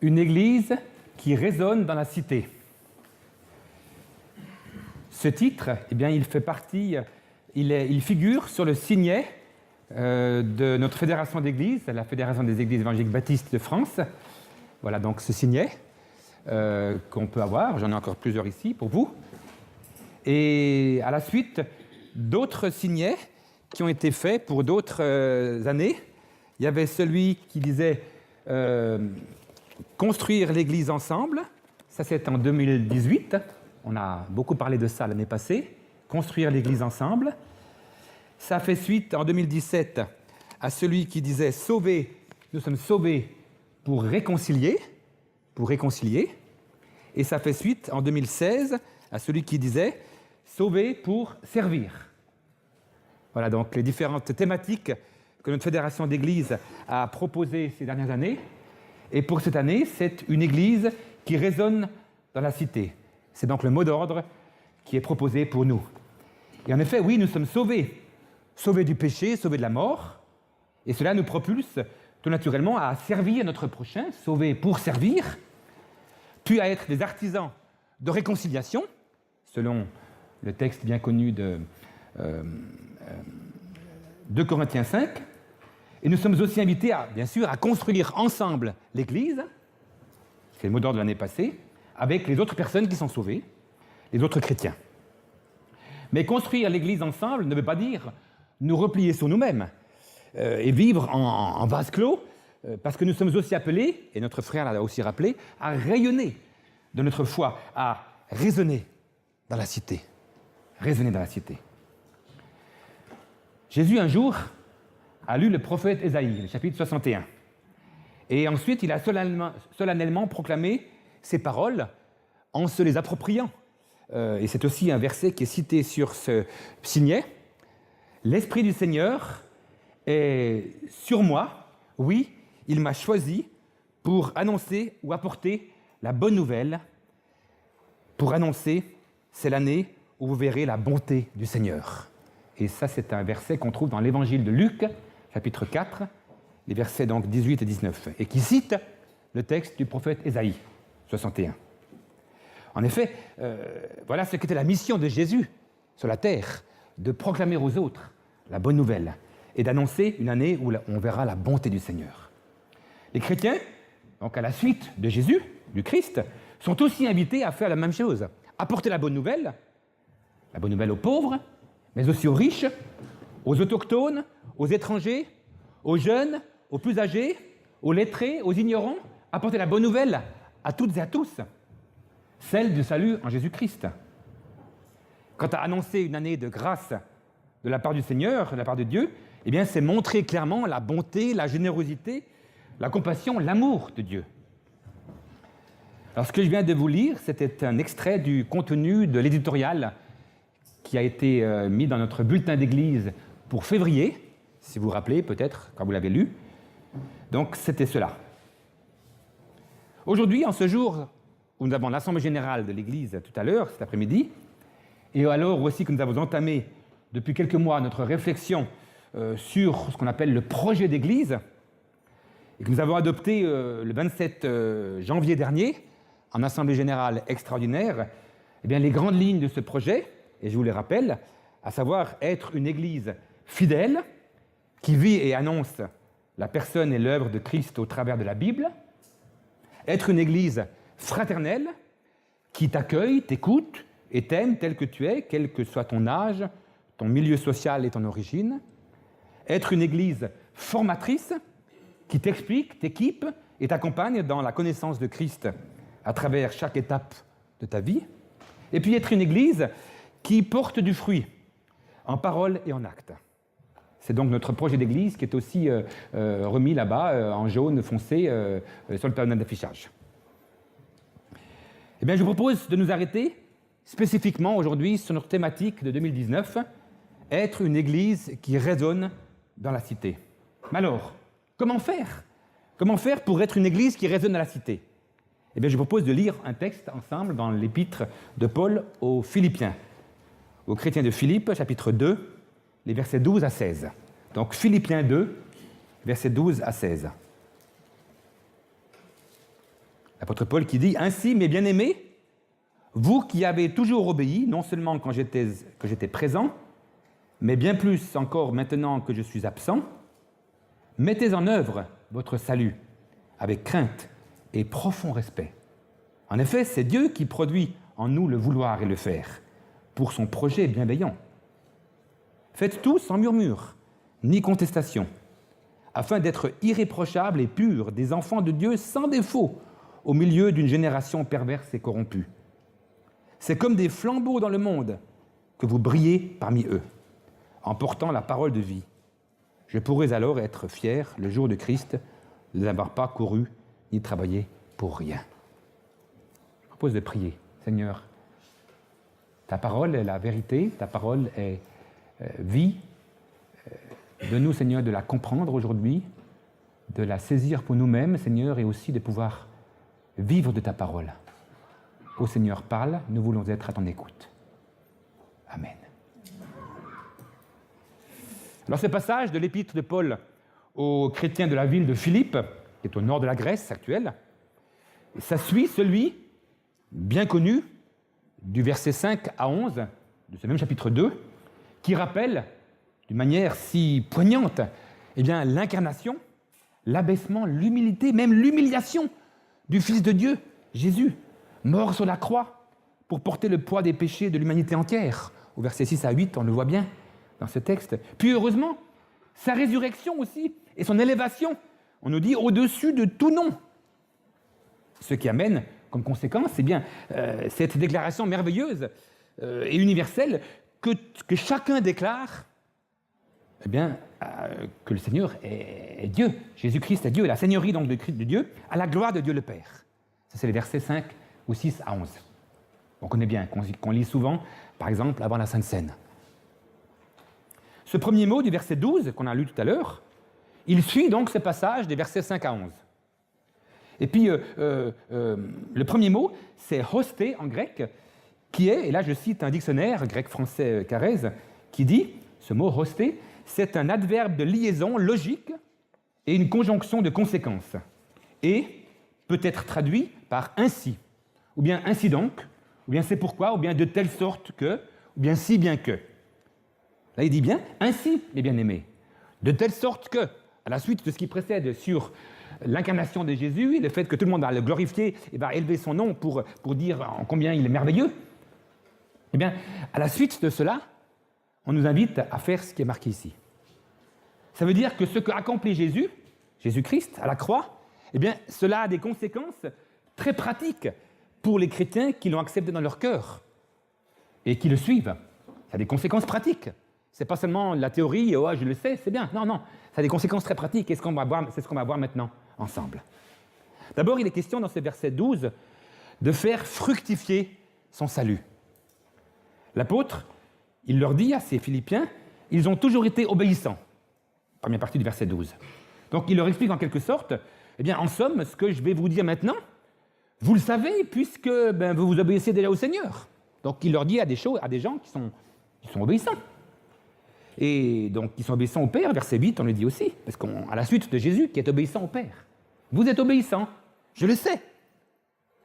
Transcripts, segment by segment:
Une église qui résonne dans la cité. Ce titre, eh bien, il fait partie, il figure sur le signet de notre fédération d'églises, la Fédération des Églises évangéliques baptistes de France. Voilà donc ce signet qu'on peut avoir, j'en ai encore plusieurs ici pour vous. Et à la suite, d'autres signets qui ont été faits pour d'autres années. Il y avait celui qui disait construire l'église ensemble. Ça, c'est en 2018. On a beaucoup parlé de ça l'année passée. Construire l'église ensemble. Ça fait suite en 2017 à celui qui disait sauver. Nous sommes sauvés pour réconcilier. Pour réconcilier. Et ça fait suite en 2016 à celui qui disait sauver pour servir. Voilà donc les différentes thématiques que notre fédération d'églises a proposées ces dernières années. Et pour cette année, c'est une église qui résonne dans la cité. C'est donc le mot d'ordre qui est proposé pour nous. Et en effet, oui, nous sommes sauvés. Sauvés du péché, sauvés de la mort. Et cela nous propulse tout naturellement à servir notre prochain, sauvés pour servir, puis à être des artisans de réconciliation, selon le texte bien connu de 2 Corinthiens 5. Et nous sommes aussi invités, bien sûr, à construire ensemble l'Église, c'est le mot d'ordre de l'année passée, avec les autres personnes qui sont sauvées, les autres chrétiens. Mais construire l'Église ensemble ne veut pas dire nous replier sur nous-mêmes et vivre en vase clos, parce que nous sommes aussi appelés, et notre frère l'a aussi rappelé, à rayonner de notre foi, à résonner dans la cité. Résonner dans la cité. Jésus, un jour, a lu le prophète Ésaïe, le chapitre 61. Et ensuite, il a solennellement proclamé ces paroles en se les appropriant. Et c'est aussi un verset qui est cité sur ce signet. « L'Esprit du Seigneur est sur moi. Oui, il m'a choisi pour annoncer ou apporter la bonne nouvelle. Pour annoncer, c'est l'année où vous verrez la bonté du Seigneur. » Et ça, c'est un verset qu'on trouve dans l'évangile de Luc, chapitre 4, les versets donc 18 et 19, et qui cite le texte du prophète Ésaïe, 61. En effet, voilà ce qu'était la mission de Jésus sur la terre, de proclamer aux autres la bonne nouvelle et d'annoncer une année où on verra la bonté du Seigneur. Les chrétiens, donc à la suite de Jésus, du Christ, sont aussi invités à faire la même chose, apporter la bonne nouvelle aux pauvres, mais aussi aux riches, aux autochtones, aux étrangers, aux jeunes, aux plus âgés, aux lettrés, aux ignorants, apporter la bonne nouvelle à toutes et à tous, celle du salut en Jésus-Christ. Quant à annoncer une année de grâce de la part du Seigneur, de la part de Dieu, eh bien, c'est montrer clairement la bonté, la générosité, la compassion, l'amour de Dieu. Alors, ce que je viens de vous lire, c'était un extrait du contenu de l'éditorial qui a été mis dans notre bulletin d'église pour février, si vous vous rappelez peut-être quand vous l'avez lu. Donc c'était cela. Aujourd'hui, en ce jour où nous avons l'Assemblée générale de l'église tout à l'heure, cet après-midi, et alors aussi que nous avons entamé depuis quelques mois notre réflexion sur ce qu'on appelle le projet d'église, et que nous avons adopté le 27 janvier dernier, en Assemblée générale extraordinaire, eh bien, les grandes lignes de ce projet, et je vous les rappelle, à savoir être une église fidèle, qui vit et annonce la personne et l'œuvre de Christ au travers de la Bible, être une église fraternelle, qui t'accueille, t'écoute et t'aime tel que tu es, quel que soit ton âge, ton milieu social et ton origine, être une église formatrice, qui t'explique, t'équipe et t'accompagne dans la connaissance de Christ à travers chaque étape de ta vie, et puis être une église qui porte du fruit, en parole et en acte. C'est donc notre projet d'église qui est aussi remis là-bas, en jaune foncé, sur le panneau d'affichage. Eh bien, je vous propose de nous arrêter spécifiquement aujourd'hui sur notre thématique de 2019, être une église qui résonne dans la cité. Mais alors, comment faire? Comment faire pour être une église qui résonne dans la cité? Eh bien, je vous propose de lire un texte ensemble dans l'épître de Paul aux Philippiens, aux chrétiens de Philippe, chapitre 2, les versets 12 à 16. Donc, Philippiens 2, versets 12 à 16. L'apôtre Paul qui dit « Ainsi, mes bien-aimés, vous qui avez toujours obéi, non seulement quand j'étais présent, mais bien plus encore maintenant que je suis absent, mettez en œuvre votre salut avec crainte et profond respect. En effet, c'est Dieu qui produit en nous le vouloir et le faire, pour son projet bienveillant. Faites tout sans murmure, ni contestation, afin d'être irréprochables et purs, des enfants de Dieu sans défaut, au milieu d'une génération perverse et corrompue. C'est comme des flambeaux dans le monde que vous brillez parmi eux, en portant la parole de vie. Je pourrais alors être fier, le jour de Christ, de n'avoir pas couru ni travaillé pour rien. Je propose de prier. Seigneur, ta parole est la vérité, ta parole est vie. Donne-nous, Seigneur, de la comprendre aujourd'hui, de la saisir pour nous-mêmes, Seigneur, et aussi de pouvoir vivre de ta parole. Ô Seigneur, parle, nous voulons être à ton écoute. Amen. Alors ce passage de l'épître de Paul aux chrétiens de la ville de Philippe, qui est au nord de la Grèce actuelle, ça suit celui, bien connu, du verset 5 à 11, de ce même chapitre 2, qui rappelle, d'une manière si poignante, eh bien, l'incarnation, l'abaissement, l'humilité, même l'humiliation du Fils de Dieu, Jésus, mort sur la croix pour porter le poids des péchés de l'humanité entière. Au verset 6 à 8, on le voit bien dans ce texte. Puis heureusement, sa résurrection aussi et son élévation, on nous dit au-dessus de tout nom. Ce qui amène comme conséquence, eh bien, cette déclaration merveilleuse et universelle que chacun déclare, eh bien, que le Seigneur est Dieu. Jésus-Christ est Dieu, la seigneurie donc de Dieu, à la gloire de Dieu le Père. Ça, c'est les versets 5 ou 6 à 11. On connaît bien, qu'on lit souvent, par exemple, avant la Sainte Seine. Ce premier mot du verset 12, qu'on a lu tout à l'heure, il suit donc ce passage des versets 5 à 11. Et puis, le premier mot, c'est « hosté » en grec, qui est, et là je cite un dictionnaire grec-français Carrèze, qui dit, ce mot « hosté », c'est un adverbe de liaison logique et une conjonction de conséquences, et peut être traduit par « ainsi », ou bien « ainsi donc », ou bien « c'est pourquoi », ou bien « de telle sorte que », ou bien « si bien que ». Là, il dit bien « ainsi, mes bien-aimés », de telle sorte que, à la suite de ce qui précède sur l'incarnation de Jésus, le fait que tout le monde va le glorifier et va élever son nom pour dire en combien il est merveilleux, eh bien, à la suite de cela, on nous invite à faire ce qui est marqué ici. Ça veut dire que ce qu'a accompli Jésus, Jésus-Christ, à la croix, eh bien, cela a des conséquences très pratiques pour les chrétiens qui l'ont accepté dans leur cœur et qui le suivent. Ça a des conséquences pratiques. Ce n'est pas seulement la théorie, oh, je le sais, c'est bien. Non, non, ça a des conséquences très pratiques et c'est ce qu'on va voir maintenant ensemble. D'abord, il est question dans ce verset 12 de faire fructifier son salut. L'apôtre, il leur dit à ces Philippiens, ils ont toujours été obéissants. Première partie du verset 12. Donc il leur explique en quelque sorte, eh bien en somme, ce que je vais vous dire maintenant, vous le savez puisque vous vous obéissez déjà au Seigneur. Donc il leur dit à des gens qui sont obéissants. Et donc ils sont obéissants au Père, verset 8, on le dit aussi, parce qu'à la suite de Jésus qui est obéissant au Père. Vous êtes obéissants, je le sais.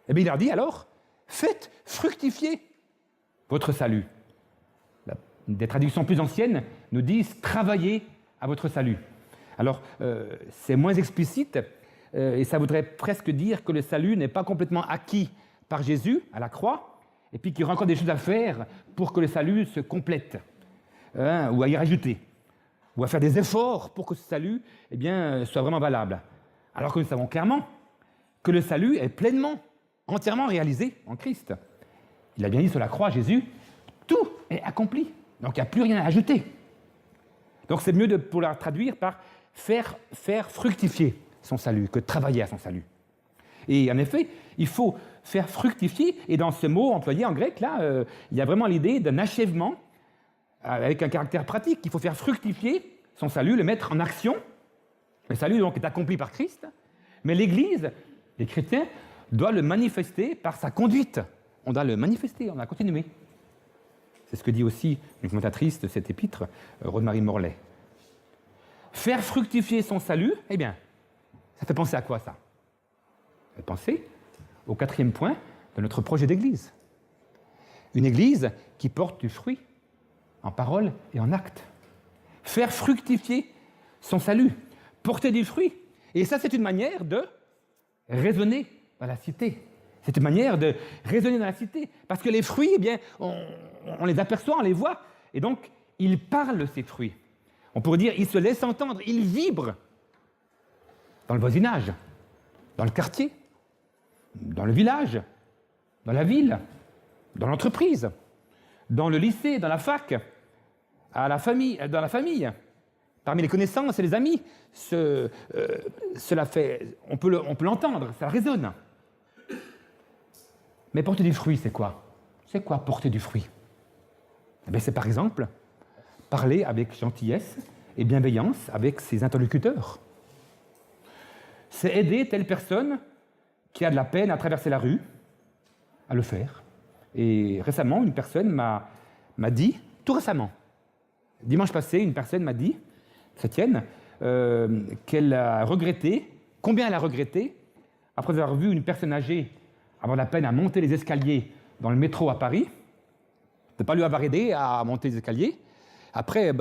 Et bien il leur dit alors, faites fructifier votre salut. Des traductions plus anciennes nous disent « travaillez à votre salut ». Alors, c'est moins explicite, et ça voudrait presque dire que le salut n'est pas complètement acquis par Jésus à la croix, et puis qu'il y aura encore des choses à faire pour que le salut se complète, ou à y rajouter, ou à faire des efforts pour que ce salut eh bien, soit vraiment valable. Alors que nous savons clairement que le salut est pleinement, entièrement réalisé en Christ. Il a bien dit sur la croix, Jésus, tout est accompli. Donc il n'y a plus rien à ajouter. Donc c'est mieux de pouvoir traduire par faire fructifier son salut que travailler à son salut. Et en effet, il faut faire fructifier, et dans ce mot employé en grec, là, il y a vraiment l'idée d'un achèvement avec un caractère pratique. Il faut faire fructifier son salut, le mettre en action. Le salut donc est accompli par Christ, mais l'Église, les chrétiens, doivent le manifester par sa conduite. On doit le manifester, on doit continuer. C'est ce que dit aussi une commentatrice de cette épître, Rose-Marie Morlet. Faire fructifier son salut, eh bien, ça fait penser à quoi ça? Ça fait penser au 4e point de notre projet d'église. Une église qui porte du fruit, en parole et en acte. Faire fructifier son salut, porter du fruit. Et ça, c'est une manière de raisonner dans la cité. C'est une manière de raisonner dans la cité. Parce que les fruits, eh bien, on les aperçoit, on les voit. Et donc, ils parlent, ces fruits. On pourrait dire, ils se laissent entendre, ils vibrent dans le voisinage, dans le quartier, dans le village, dans la ville, dans l'entreprise, dans le lycée, dans la fac, dans la famille, parmi les connaissances et les amis. Cela fait, on peut l'entendre, ça résonne. Mais porter du fruit, c'est quoi? C'est quoi porter du fruit? Eh bien, c'est par exemple parler avec gentillesse et bienveillance avec ses interlocuteurs. C'est aider telle personne qui a de la peine à traverser la rue, à le faire. Et récemment, une personne m'a dit, tout récemment, dimanche passé, une personne m'a dit, chrétienne, qu'elle a regretté, combien elle a regretté, après avoir vu une personne âgée avoir de la peine à monter les escaliers dans le métro à Paris, de ne pas lui avoir aidé à monter les escaliers. Après,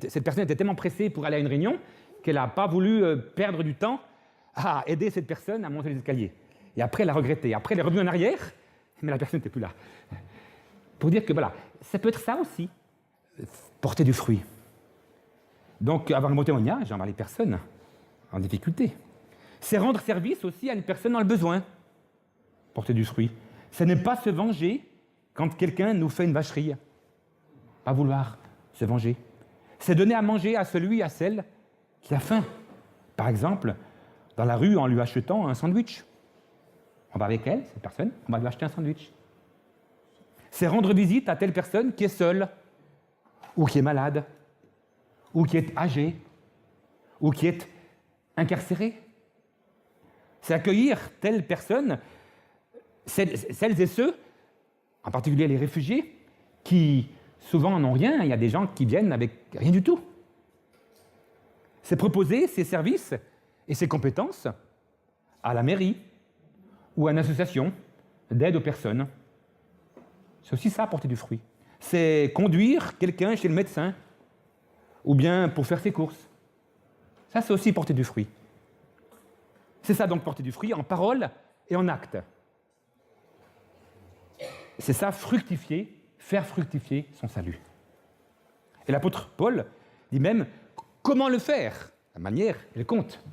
cette personne était tellement pressée pour aller à une réunion qu'elle n'a pas voulu perdre du temps à aider cette personne à monter les escaliers. Et après, elle a regretté. Après, elle est revenue en arrière, mais la personne n'était plus là. Pour dire que voilà, ça peut être ça aussi, porter du fruit. Donc, avoir un bon témoignage envers les personnes en difficulté. C'est rendre service aussi à une personne dans le besoin. Porter du fruit. Ce n'est pas se venger quand quelqu'un nous fait une vacherie. Pas vouloir se venger. C'est donner à manger à celui, à celle qui a faim. Par exemple, dans la rue, en lui achetant un sandwich. On va avec elle, cette personne, on va lui acheter un sandwich. C'est rendre visite à telle personne qui est seule, ou qui est malade, ou qui est âgée, ou qui est incarcérée. C'est accueillir telle personne, celles et ceux, en particulier les réfugiés, qui souvent n'ont rien. Il y a des gens qui viennent avec rien du tout. C'est proposer ses services et ses compétences à la mairie ou à une association d'aide aux personnes. C'est aussi ça, porter du fruit. C'est conduire quelqu'un chez le médecin ou bien pour faire ses courses. Ça, c'est aussi porter du fruit. C'est ça donc, porter du fruit en parole et en acte. C'est ça, fructifier, faire fructifier son salut. Et l'apôtre Paul dit même comment le faire. La manière, il compte.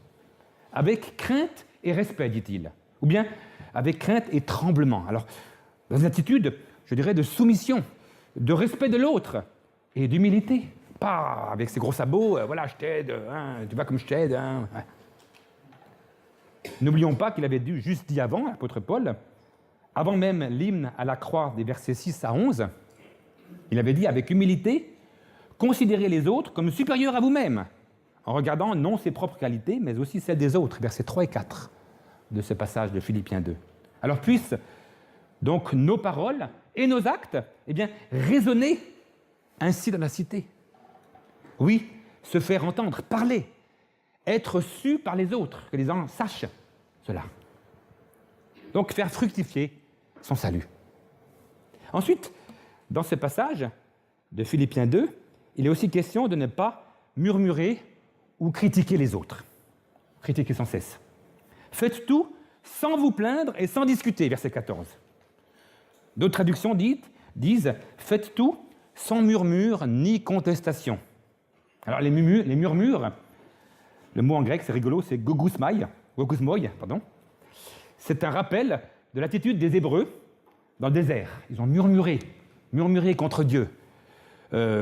Avec crainte et respect, dit-il. Ou bien avec crainte et tremblement. Alors, dans une attitude, je dirais, de soumission, de respect de l'autre et d'humilité. Pas avec ses gros sabots, voilà, je t'aide, hein, tu vas comme je t'aide. Hein. N'oublions pas qu'il avait juste dit avant, l'apôtre Paul, avant même l'hymne à la croix des versets 6 à 11, il avait dit avec humilité, considérez les autres comme supérieurs à vous-même, en regardant non ses propres qualités, mais aussi celles des autres, versets 3 et 4 de ce passage de Philippiens 2. Alors puissent donc nos paroles et nos actes eh bien, résonner ainsi dans la cité. Oui, se faire entendre, parler, être su par les autres, que les gens sachent cela. Donc faire fructifier son salut. Ensuite, dans ce passage de Philippiens 2, il est aussi question de ne pas murmurer ou critiquer les autres. Critiquer sans cesse. Faites tout sans vous plaindre et sans discuter, verset 14. D'autres traductions disent « Faites tout sans murmure ni contestation ». Alors les murmures, le mot en grec c'est rigolo, c'est gogusmoi, pardon. C'est un rappel de l'attitude des Hébreux dans le désert. Ils ont murmuré contre Dieu,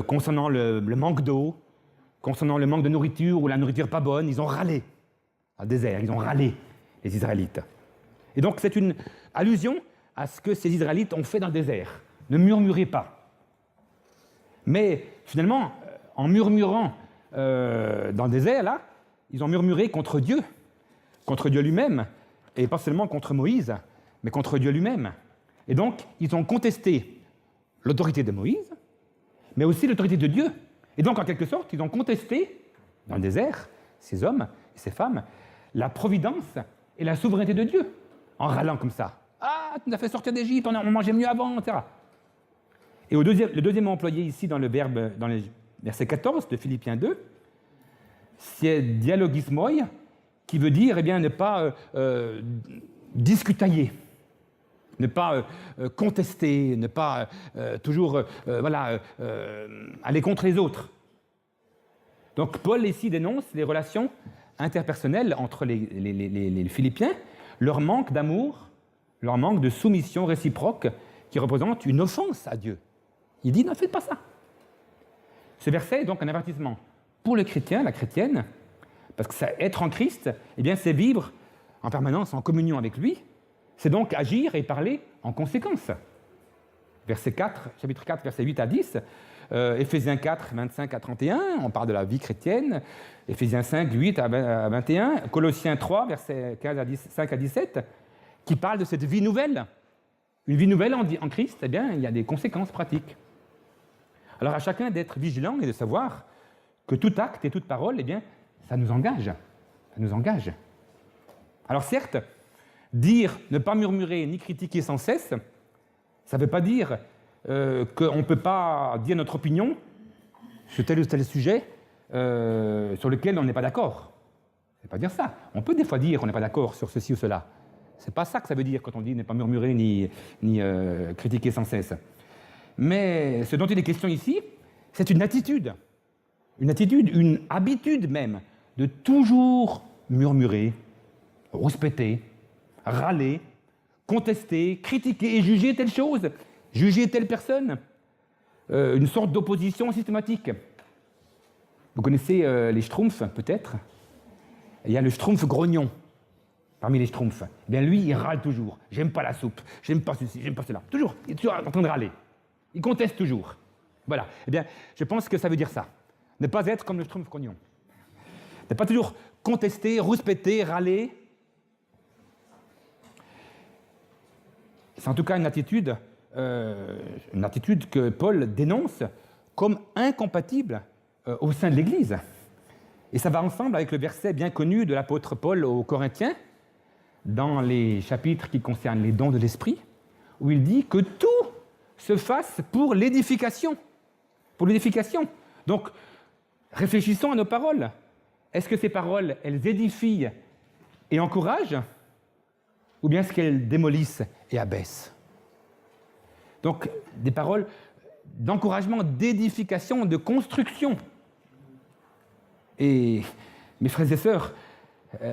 concernant le manque d'eau, concernant le manque de nourriture ou la nourriture pas bonne. Ils ont râlé dans le désert, ils ont râlé, les Israélites. Et donc c'est une allusion à ce que ces Israélites ont fait dans le désert. Ne murmurez pas. Mais finalement, en murmurant dans le désert, là, ils ont murmuré contre Dieu lui-même, et pas seulement contre Moïse, mais contre Dieu lui-même. Et donc, ils ont contesté l'autorité de Moïse, mais aussi l'autorité de Dieu. Et donc, en quelque sorte, ils ont contesté, dans le désert, ces hommes et ces femmes, la providence et la souveraineté de Dieu, en râlant comme ça. « Ah, tu nous as fait sortir d'Égypte, on mangeait mieux avant, etc. Et le deuxième mot employé ici dans le verbe, dans le verset 14 de Philippiens 2, c'est dialogismoi, qui veut dire ne pas discutailler, ne pas contester, ne pas toujours aller contre les autres. Donc Paul ici dénonce les relations interpersonnelles entre les Philippiens, leur manque d'amour, leur manque de soumission réciproque qui représente une offense à Dieu. Il dit, ne faites pas ça. Ce verset est donc un avertissement pour le chrétien, la chrétienne, parce que être en Christ, c'est vivre en permanence en communion avec lui, c'est donc agir et parler en conséquence. Chapitre 4, versets 8 à 10, Éphésiens 4, 25 à 31, on parle de la vie chrétienne, Éphésiens 5, 8 à 21, Colossiens 3, versets 5 à 17, qui parle de cette vie nouvelle. Une vie nouvelle en Christ, il y a des conséquences pratiques. Alors à chacun d'être vigilant et de savoir que tout acte et toute parole, ça nous engage. Ça nous engage. Alors certes, dire ne pas murmurer ni critiquer sans cesse, ça ne veut pas dire qu'on ne peut pas dire notre opinion sur tel ou tel sujet sur lequel on n'est pas d'accord. Ça ne veut pas dire ça. On peut des fois dire qu'on n'est pas d'accord sur ceci ou cela. Ce n'est pas ça que ça veut dire quand on dit ne pas murmurer ni critiquer sans cesse. Mais ce dont il est question ici, c'est une attitude, une habitude même, de toujours murmurer, rouspéter, râler, contester, critiquer et juger telle chose, juger telle personne. Une sorte d'opposition systématique. Vous connaissez les Schtroumpfs, peut-être? Il y a le Schtroumpf grognon, parmi les Schtroumpfs. Lui, il râle toujours. J'aime pas la soupe, j'aime pas ceci, j'aime pas cela. Toujours, il est toujours en train de râler. Il conteste toujours. Voilà. Je pense que ça veut dire ça. Ne pas être comme le Schtroumpf grognon. Ne pas toujours contester, rouspéter, râler. C'est en tout cas une attitude que Paul dénonce comme incompatible au sein de l'Église. Et ça va ensemble avec le verset bien connu de l'apôtre Paul aux Corinthiens, dans les chapitres qui concernent les dons de l'Esprit, où il dit que tout se fasse pour l'édification. Pour l'édification. Donc, réfléchissons à nos paroles. Est-ce que ces paroles, elles édifient et encouragent, ou bien est-ce qu'elles démolissent et abaissent? Donc, des paroles d'encouragement, d'édification, de construction. Et mes frères et sœurs,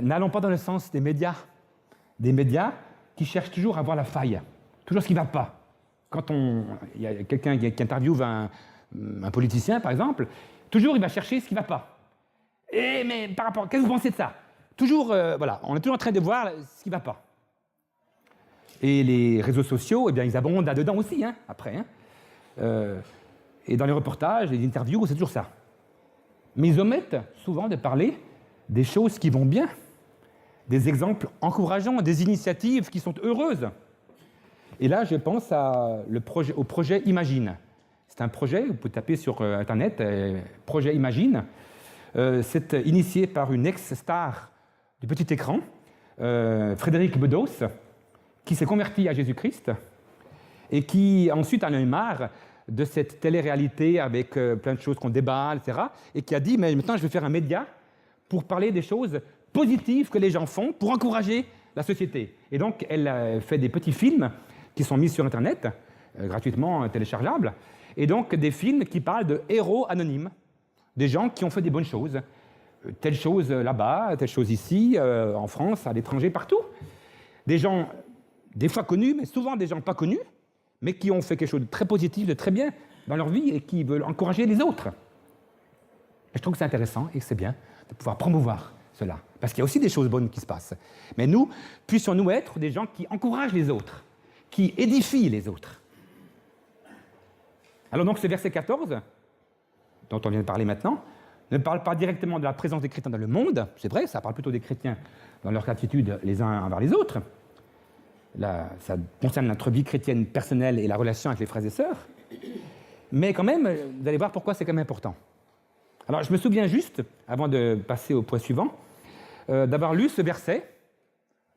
n'allons pas dans le sens des médias qui cherchent toujours à voir la faille, toujours ce qui ne va pas. Quand il y a quelqu'un qui interviewe un politicien, par exemple, toujours il va chercher ce qui ne va pas. Mais par rapport, qu'est-ce que vous pensez de ça? Toujours, on est toujours en train de voir ce qui ne va pas. Et les réseaux sociaux, ils abondent là-dedans aussi, après. Et dans les reportages, les interviews, c'est toujours ça. Mais ils omettent souvent de parler des choses qui vont bien, des exemples encourageants, des initiatives qui sont heureuses. Et là, je pense au projet Imagine. C'est un projet, vous pouvez taper sur Internet, projet Imagine. C'est initié par une ex-star du petit écran, Frédéric Bedos, qui s'est converti à Jésus-Christ et qui ensuite en a eu marre de cette télé-réalité avec plein de choses qu'on débat, etc. Et qui a dit, mais maintenant je vais faire un média pour parler des choses positives que les gens font pour encourager la société. Et donc elle fait des petits films qui sont mis sur Internet, gratuitement téléchargeables, et donc des films qui parlent de héros anonymes, des gens qui ont fait des bonnes choses, telle chose là-bas, telle chose ici, en France, à l'étranger, partout. Des gens, des fois connus, mais souvent des gens pas connus, mais qui ont fait quelque chose de très positif, de très bien dans leur vie et qui veulent encourager les autres. Et je trouve que c'est intéressant et que c'est bien de pouvoir promouvoir cela, parce qu'il y a aussi des choses bonnes qui se passent. Mais nous, puissions-nous être des gens qui encouragent les autres, qui édifient les autres. Alors donc ce verset 14, dont on vient de parler maintenant, ne parle pas directement de la présence des chrétiens dans le monde, c'est vrai, ça parle plutôt des chrétiens dans leur attitude les uns envers les autres. Là, ça concerne notre vie chrétienne personnelle et la relation avec les frères et sœurs. Mais quand même, vous allez voir pourquoi c'est quand même important. Alors, je me souviens juste, avant de passer au point suivant, d'avoir lu ce verset,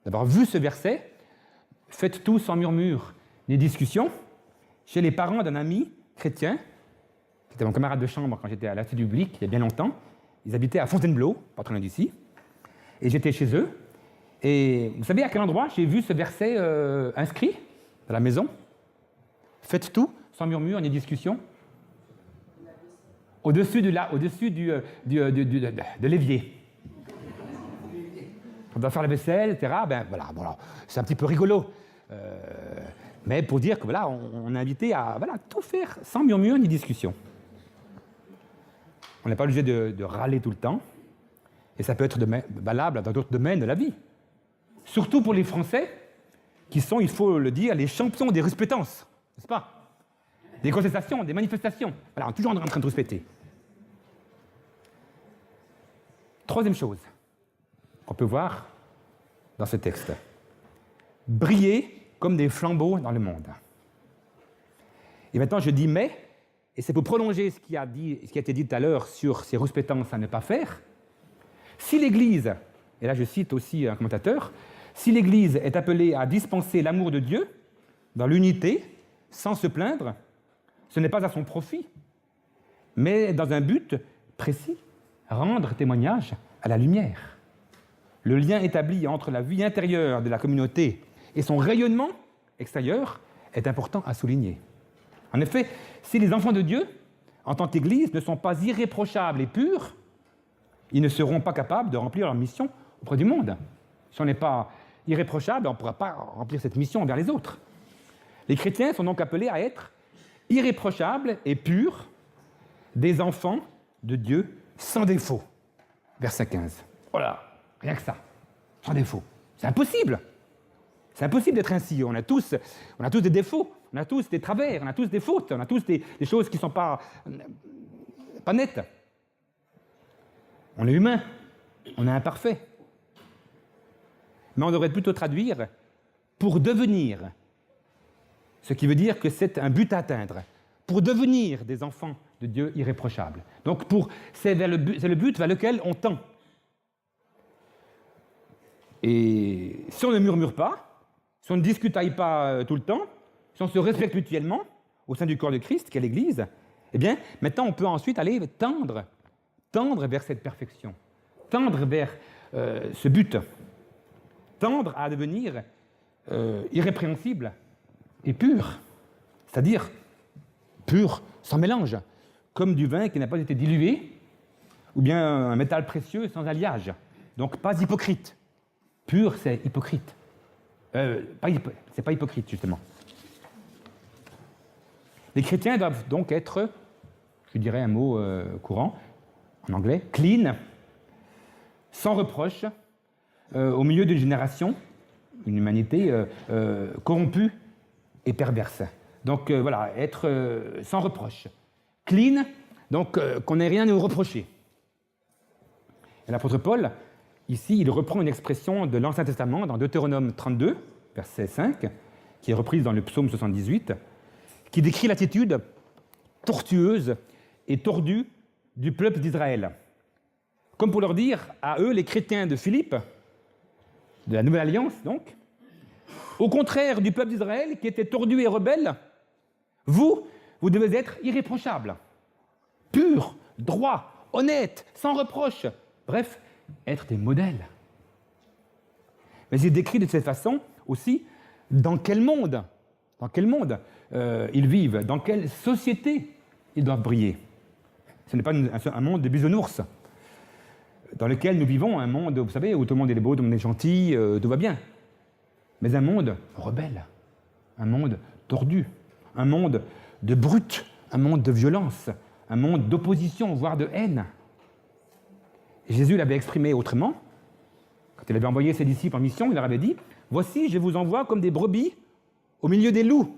d'avoir vu ce verset faites tout sans murmure ni discussion, chez les parents d'un ami chrétien, qui était mon camarade de chambre quand j'étais à l'Institut public, il y a bien longtemps. Ils habitaient à Fontainebleau, pas très loin d'ici, et j'étais chez eux. Et vous savez à quel endroit j'ai vu ce verset inscrit dans la maison? Faites tout sans murmure ni discussion. Au-dessus de l'évier. On doit faire la vaisselle, etc. Ben voilà, c'est un petit peu rigolo. Mais pour dire que voilà, on est invité à tout faire sans murmure ni discussion. On n'est pas obligé de râler tout le temps. Et ça peut être valable dans d'autres domaines de la vie. Surtout pour les Français, qui sont, il faut le dire, les champions des respectances, n'est-ce pas? Des contestations, des manifestations. Voilà, on est toujours en train de respecter. Troisième chose qu'on peut voir dans ce texte. Briller comme des flambeaux dans le monde. Et maintenant, je dis mais, et c'est pour prolonger ce qui a été dit tout à l'heure sur ces respectances à ne pas faire. Si l'Église, et là je cite aussi un commentateur, si l'Église est appelée à dispenser l'amour de Dieu dans l'unité, sans se plaindre, ce n'est pas à son profit, mais dans un but précis, rendre témoignage à la lumière. Le lien établi entre la vie intérieure de la communauté et son rayonnement extérieur est important à souligner. En effet, si les enfants de Dieu, en tant qu'Église, ne sont pas irréprochables et purs, ils ne seront pas capables de remplir leur mission auprès du monde. Si on n'est pas irréprochable, on ne pourra pas remplir cette mission envers les autres. Les chrétiens sont donc appelés à être irréprochables et purs, des enfants de Dieu sans défaut. Verset 15. Voilà, rien que ça, sans défaut. C'est impossible. C'est impossible d'être ainsi. On a tous des défauts, on a tous des travers, on a tous des fautes, on a tous des choses qui ne sont pas nettes. On est humain, on est imparfait. Mais on devrait plutôt traduire pour devenir, ce qui veut dire que c'est un but à atteindre, pour devenir des enfants de Dieu irréprochables. Donc c'est le but vers lequel on tend. Et si on ne murmure pas, si on ne discutaille pas tout le temps, si on se respecte mutuellement au sein du corps de Christ, qu'est l'Église, eh bien, maintenant on peut ensuite aller tendre vers cette perfection, tendre vers ce but, tendre à devenir irrépréhensible et pur, c'est-à-dire pur, sans mélange, comme du vin qui n'a pas été dilué, ou bien un métal précieux sans alliage. Donc pas hypocrite. Pur, c'est hypocrite. C'est pas hypocrite, justement. Les chrétiens doivent donc être, je dirais un mot courant, en anglais, clean, sans reproche, au milieu d'une génération, une humanité corrompue et perverse. Donc voilà, être sans reproche. Clean, donc qu'on n'ait rien à nous reprocher. Et l'apôtre Paul, ici, il reprend une expression de l'Ancien Testament dans Deutéronome 32, verset 5, qui est reprise dans le psaume 78, qui décrit l'attitude tortueuse et tordue du peuple d'Israël. Comme pour leur dire à eux, les chrétiens de Philippe, de la Nouvelle Alliance donc, au contraire du peuple d'Israël qui était tordu et rebelle, vous devez être irréprochables, purs, droits, honnêtes, sans reproche, bref, être des modèles. Mais il décrit de cette façon aussi dans quel monde ils vivent, dans quelle société ils doivent briller. Ce n'est pas un monde de bisounours dans lequel nous vivons, un monde, vous savez, où tout le monde est beau, tout le monde est gentil, tout va bien. Mais un monde rebelle, un monde tordu, un monde de brute, un monde de violence, un monde d'opposition, voire de haine. Et Jésus l'avait exprimé autrement. Quand il avait envoyé ses disciples en mission, il leur avait dit « Voici, je vous envoie comme des brebis au milieu des loups. »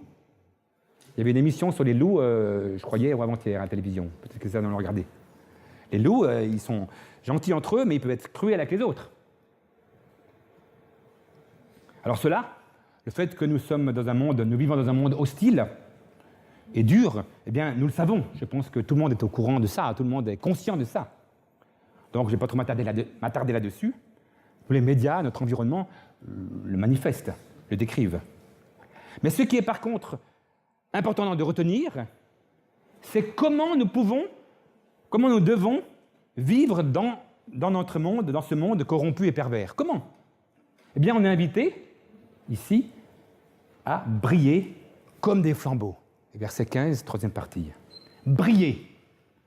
Il y avait une émission sur les loups, je crois hier ou avant-hier à la télévision. Peut-être que ça, on l'a regardé. Les loups, ils sont gentils entre eux, mais ils peuvent être cruels avec les autres. Alors cela, le fait que nous vivons dans un monde hostile et dur, eh bien, nous le savons. Je pense que tout le monde est au courant de ça, tout le monde est conscient de ça. Donc, je ne vais pas trop m'attarder là-dessus. Les médias, notre environnement, le manifestent, le décrivent. Mais ce qui est par contre important de retenir, c'est comment nous devons vivre dans notre monde, dans ce monde corrompu et pervers. Comment? Eh bien, on est invité, ici, à briller comme des flambeaux. Verset 15, troisième partie. Briller.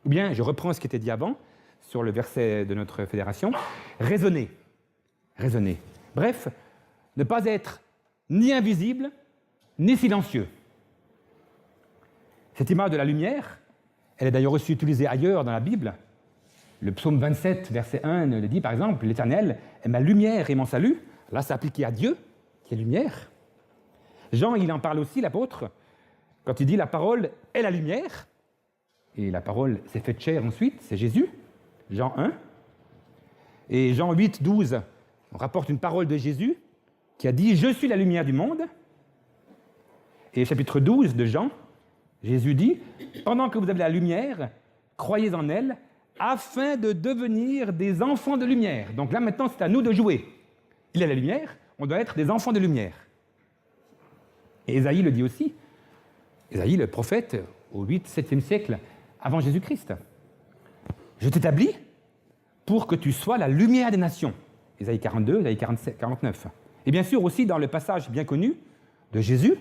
Ou bien, je reprends ce qui était dit avant, sur le verset de notre fédération, raisonner. Raisonner. Bref, ne pas être ni invisible, ni silencieux. Cette image de la lumière, elle est d'ailleurs aussi utilisée ailleurs dans la Bible. Le psaume 27, verset 1, le dit par exemple, « L'Éternel est ma lumière et mon salut ». Là, c'est appliqué à Dieu, qui est lumière. Jean, il en parle aussi, l'apôtre, quand il dit « La parole est la lumière ». Et la parole s'est faite chair ensuite, c'est Jésus, Jean 1. Et Jean 8, 12, on rapporte une parole de Jésus qui a dit « Je suis la lumière du monde ». Et chapitre 12 de Jean, Jésus dit « Pendant que vous avez la lumière, croyez en elle, afin de devenir des enfants de lumière. » Donc là, maintenant, c'est à nous de jouer. Il est la lumière, on doit être des enfants de lumière. Et Ésaïe le dit aussi. Ésaïe, le prophète, au 8e, 7e siècle, avant Jésus-Christ. « Je t'établis pour que tu sois la lumière des nations. » Ésaïe 42, Ésaïe 47, 49. Et bien sûr aussi dans le passage bien connu de Jésus,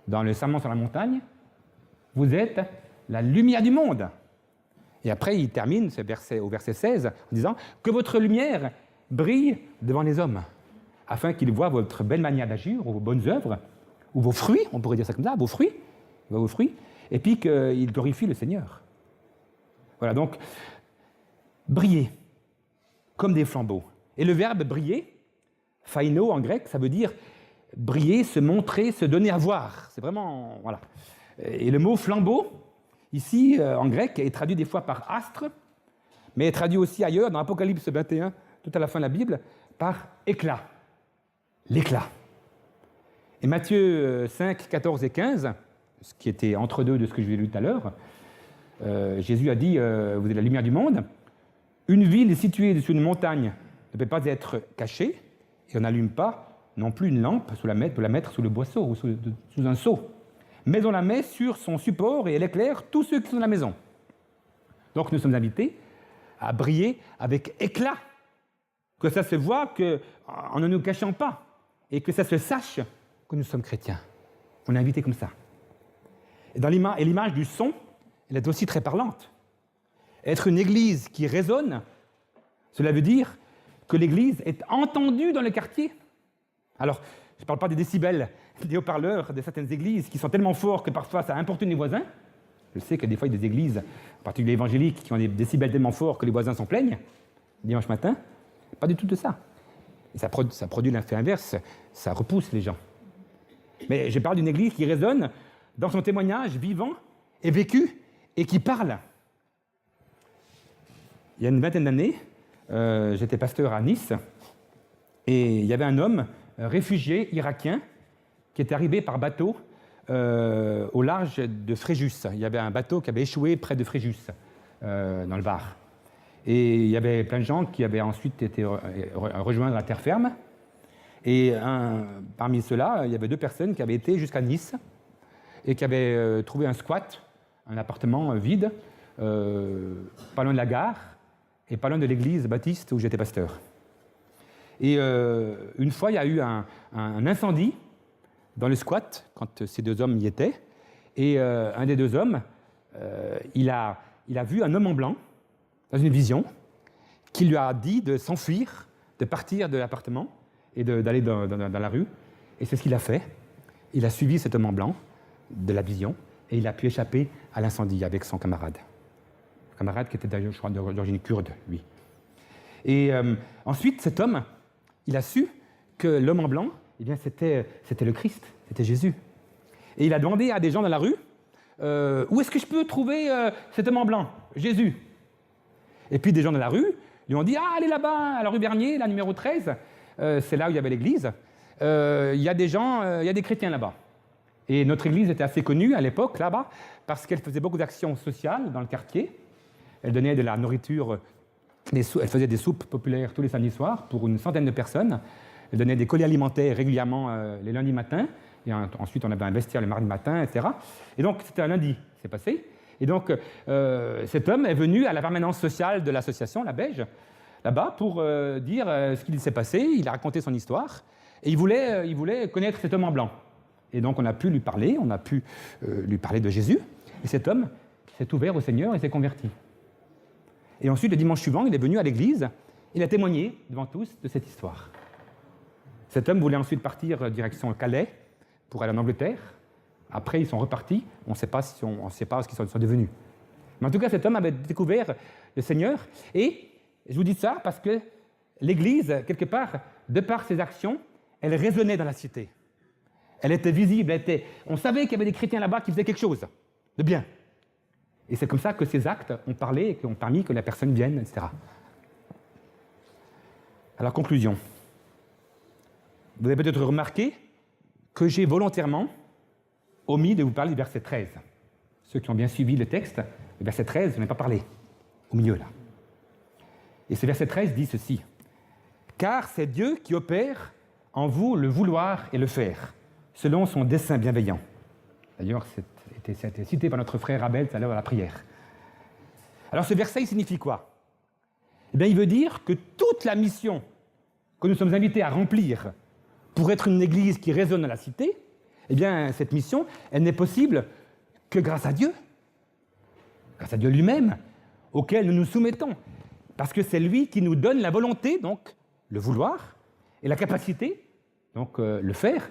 dans le Sermon sur la montagne, « Vous êtes la lumière du monde. » Et après, il termine ce verset, au verset 16 en disant « Que votre lumière brille devant les hommes, afin qu'ils voient votre belle manière d'agir, ou vos bonnes œuvres, ou vos fruits, on pourrait dire ça comme ça, vos fruits, et puis qu'ils glorifient le Seigneur. » Voilà, donc, briller, comme des flambeaux. Et le verbe briller, phaino en grec, ça veut dire briller, se montrer, se donner à voir. C'est vraiment, voilà. Et le mot flambeau, ici, en grec, est traduit des fois par astre, mais est traduit aussi ailleurs, dans Apocalypse 21, tout à la fin de la Bible, par éclat. L'éclat. Et Matthieu 5, 14 et 15, ce qui était entre deux de ce que je vous ai lu tout à l'heure, Jésus a dit, vous êtes la lumière du monde. Une ville située sur une montagne ne peut pas être cachée, et on n'allume pas non plus une lampe pour la mettre sous le boisseau ou sous un seau. Mais on la met sur son support et elle éclaire tous ceux qui sont dans la maison. Donc nous sommes invités à briller avec éclat, que ça se voit en ne nous cachant pas, et que ça se sache que nous sommes chrétiens. On est invités comme ça. Et l'image du son, elle est aussi très parlante. Être une église qui résonne, cela veut dire que l'église est entendue dans le quartier. Alors, je ne parle pas des décibels, des haut-parleurs de certaines églises qui sont tellement forts que parfois ça importune les voisins. Je sais que des fois, il y a des églises, en particulier évangéliques, qui ont des décibels tellement forts que les voisins s'en plaignent, dimanche matin. Pas du tout de ça. Et ça produit l'effet inverse, ça repousse les gens. Mais je parle d'une église qui résonne dans son témoignage vivant et vécu et qui parle. Il y a une vingtaine d'années, j'étais pasteur à Nice et il y avait un homme réfugié irakien qui était arrivé par bateau au large de Fréjus. Il y avait un bateau qui avait échoué près de Fréjus, dans le Var. Et il y avait plein de gens qui avaient ensuite été rejoindre la terre ferme. Et parmi ceux-là, il y avait 2 personnes qui avaient été jusqu'à Nice et qui avaient trouvé un squat, un appartement vide, pas loin de la gare et pas loin de l'église baptiste où j'étais pasteur. Et une fois, il y a eu un incendie dans le squat, quand ces 2 hommes y étaient. Et un des 2 hommes, il a vu un homme en blanc, dans une vision, qui lui a dit de s'enfuir, de partir de l'appartement et d'aller dans la rue. Et c'est ce qu'il a fait. Il a suivi cet homme en blanc de la vision et il a pu échapper à l'incendie avec son camarade. Un camarade qui était d'ailleurs, je crois, d'origine kurde, lui. Et ensuite, cet homme, il a su que l'homme en blanc, eh bien, c'était le Christ, c'était Jésus. Et il a demandé à des gens dans la rue, où est-ce que je peux trouver cet homme en blanc, Jésus? Et puis des gens dans la rue lui ont dit, ah, allez là-bas, à la rue Bernier, la numéro 13, c'est là où il y avait l'église, il y a des gens, il y a des chrétiens là-bas. Et notre église était assez connue à l'époque, là-bas, parce qu'elle faisait beaucoup d'actions sociales dans le quartier. Elle donnait de la nourriture, elle faisait des soupes populaires tous les samedis soirs pour une centaine de personnes. Elle donnait des colis alimentaires régulièrement les lundis matins Et ensuite, on avait un vestiaire le mardi matin, etc. Et donc, c'était un lundi, c'est passé. Et donc, cet homme est venu à la permanence sociale de l'association, la Beige, là-bas, pour dire ce qu'il s'est passé. Il a raconté son histoire. Et il voulait connaître cet homme en blanc. Et donc, on a pu lui parler de Jésus. Et cet homme s'est ouvert au Seigneur et s'est converti. Et ensuite, le dimanche suivant, il est venu à l'église. Il a témoigné devant tous de cette histoire. Cet homme voulait ensuite partir direction Calais pour aller en Angleterre. Après, ils sont repartis. On ne sait pas ce qu'ils sont devenus. Mais en tout cas, cet homme avait découvert le Seigneur. Et je vous dis ça parce que l'Église, quelque part, de par ses actions, elle résonnait dans la cité. Elle était visible. On savait qu'il y avait des chrétiens là-bas qui faisaient quelque chose de bien. Et c'est comme ça que ces actes ont parlé et qui ont permis que la personne vienne, etc. Alors, conclusion. Vous avez peut-être remarqué que j'ai volontairement omis de vous parler du verset 13. Ceux qui ont bien suivi le texte, le verset 13, je n'en ai pas parlé, au milieu là. Et ce verset 13 dit ceci. « Car c'est Dieu qui opère en vous le vouloir et le faire, selon son dessein bienveillant. » D'ailleurs, c'était cité par notre frère Abel tout à l'heure à la prière. Alors ce verset, il signifie quoi? Eh bien, il veut dire que toute la mission que nous sommes invités à remplir pour être une église qui résonne dans la cité, eh bien, cette mission, elle n'est possible que grâce à Dieu lui-même, auquel nous nous soumettons, parce que c'est lui qui nous donne la volonté, donc le vouloir, et la capacité, donc le faire,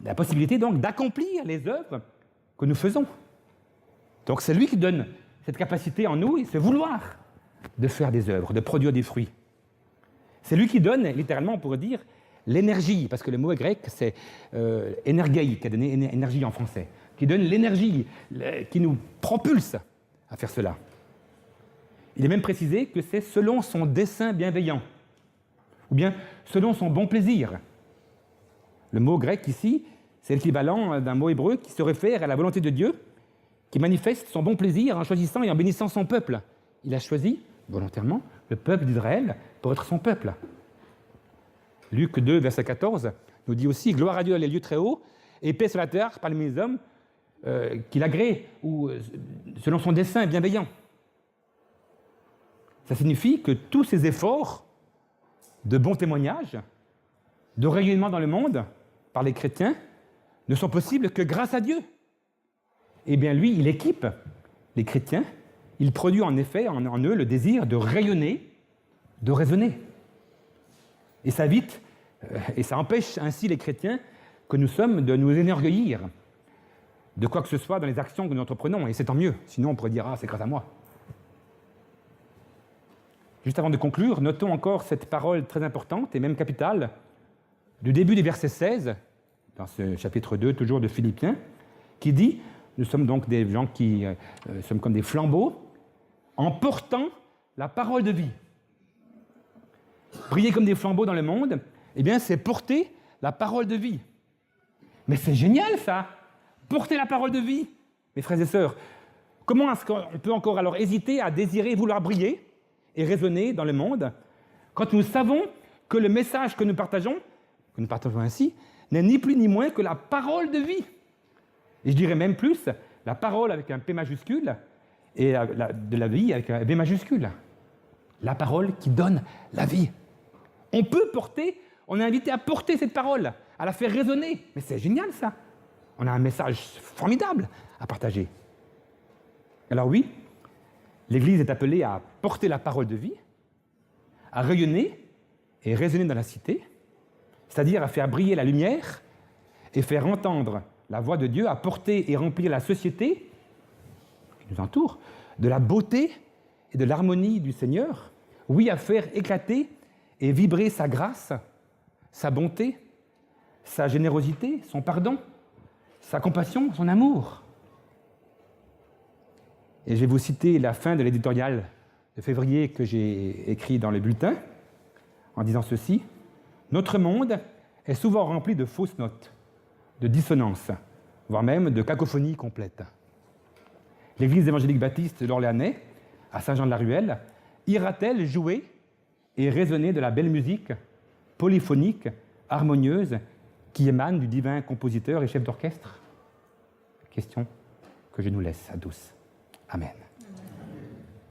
la possibilité donc d'accomplir les œuvres que nous faisons. Donc c'est lui qui donne cette capacité en nous et ce vouloir de faire des œuvres, de produire des fruits. C'est lui qui donne, littéralement, on pourrait dire, l'énergie, parce que le mot grec, c'est énergei, qui a donné énergie en français, qui donne l'énergie, qui nous propulse à faire cela. Il est même précisé que c'est selon son dessein bienveillant, ou bien selon son bon plaisir. Le mot grec ici, c'est l'équivalent d'un mot hébreu qui se réfère à la volonté de Dieu, qui manifeste son bon plaisir en choisissant et en bénissant son peuple. Il a choisi, volontairement, le peuple d'Israël pour être son peuple. Luc 2, verset 14, nous dit aussi « Gloire à Dieu dans les lieux très hauts, et paix sur la terre parmi les hommes qu'il agrée, ou selon son dessein bienveillant. » Ça signifie que tous ces efforts de bon témoignage, de rayonnement dans le monde par les chrétiens, ne sont possibles que grâce à Dieu. Eh bien, lui, il équipe les chrétiens, il produit en effet en eux le désir de rayonner, de raisonner. Et ça empêche ainsi les chrétiens que nous sommes de nous énorgueillir de quoi que ce soit dans les actions que nous entreprenons, et c'est tant mieux, sinon on pourrait dire « Ah, c'est grâce à moi ». Juste avant de conclure, notons encore cette parole très importante et même capitale du début du verset 16, dans ce chapitre 2, toujours de Philippiens, qui dit « Nous sommes donc des gens qui sommes comme des flambeaux, en portant la parole de vie. » Briller comme des flambeaux dans le monde, eh bien, c'est porter la parole de vie. Mais c'est génial, ça! Porter la parole de vie! Mes frères et sœurs, comment est-ce qu'on peut encore alors hésiter à désirer, vouloir briller et résonner dans le monde, quand nous savons que le message que nous partageons ainsi, n'est ni plus ni moins que la parole de vie. Et je dirais même plus, la parole avec un P majuscule et de la vie avec un V majuscule. La parole qui donne la vie. On est invité à porter cette parole, à la faire résonner. Mais c'est génial, ça. On a un message formidable à partager. Alors oui, l'Église est appelée à porter la parole de vie, à rayonner et résonner dans la cité, c'est-à-dire à faire briller la lumière et faire entendre la voix de Dieu, à porter et remplir la société qui nous entoure de la beauté et de l'harmonie du Seigneur. Oui, à faire éclater et vibrer sa grâce, sa bonté, sa générosité, son pardon, sa compassion, son amour. Et je vais vous citer la fin de l'éditorial de février que j'ai écrit dans le bulletin, en disant ceci. « Notre monde est souvent rempli de fausses notes, de dissonances, voire même de cacophonies complètes. L'Église évangélique baptiste de l'Orléanais, à Saint-Jean-de-la-Ruelle, ira-t-elle jouer et résonner de la belle musique, polyphonique, harmonieuse qui émane du divin compositeur et chef d'orchestre? Question que je nous laisse à tous. Amen.